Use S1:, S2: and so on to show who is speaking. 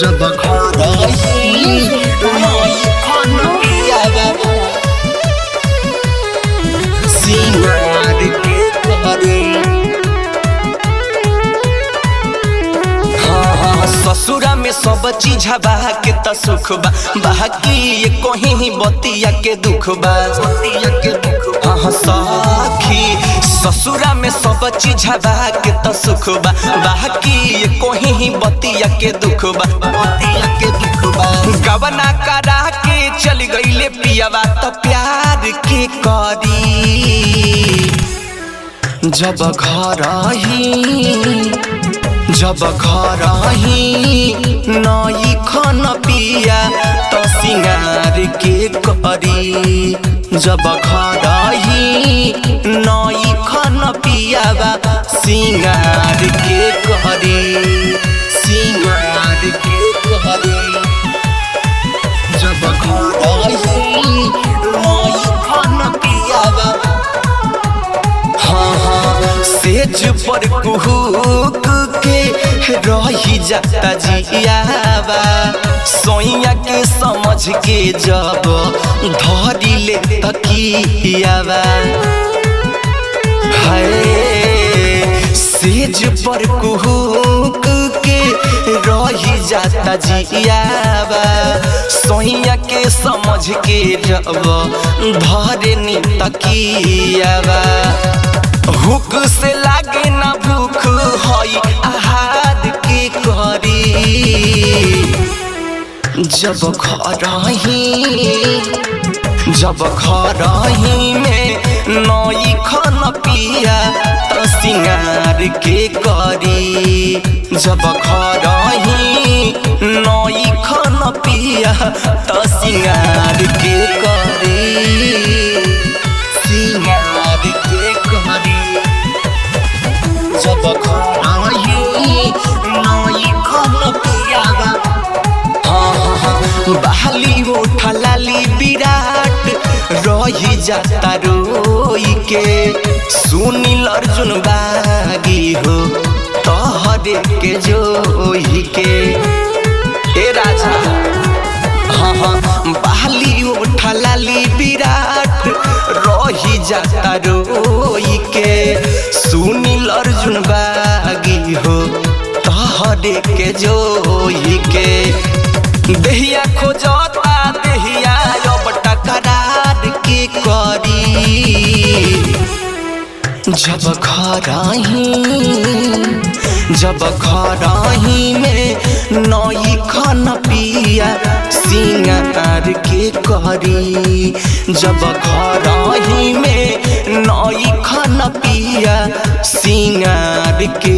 S1: जब खरही नई खन पियावा सिंगार के करी। ससुरा में सब चीज बहा के त सुख बा, बाकी ये कहीं ही बतिया के दुख बा, बतिया के दुख बा। हाँ सखी ससुरा में सब चीज बहा के त सुख बा, बाकी ये कहीं ही बतिया के दुख बा, बतिया के दुख बा। गवना करा के चल गईले पियावा त प्यार के करी। जब घरही नई खन पिया तो सिंगार के करी। जब घरही नई खन पियावा सिंगार के करी, सिंगार के करी। जब घरही नई खन पियावा सेज पर कुहुक के रही जाता जियावा, सोइया के समझ के जब धरी ले तकियावा। हाय सेज पर कुहुक के रही जाता जियावा, सोइया के समझ के जब धरे नी तकियावा। भूख से लागे ना भूख हई आहार के करी। जब खरही में नई खन पिया तो सिंगार के करी। जब खरही नई खन पिया तो सिंगार के करी, सिंगार के करी। जब खरही नई खन पियावा बहाली उठा लाली विराट रही जाता रोई के। सुनील अर्जुन बागी हो तोहरे के जोही के। ए राजा बहाली उठा लाली विराट रही जाता रोई के। सुनील अर्जुन बागी हो तोहरे के जोही के। देहिया खोजता देहिया अब टकरार के करी। जब खरही में नई खन पिया सिंगार के करी। जब खरही में नई खन पिया सिंगार के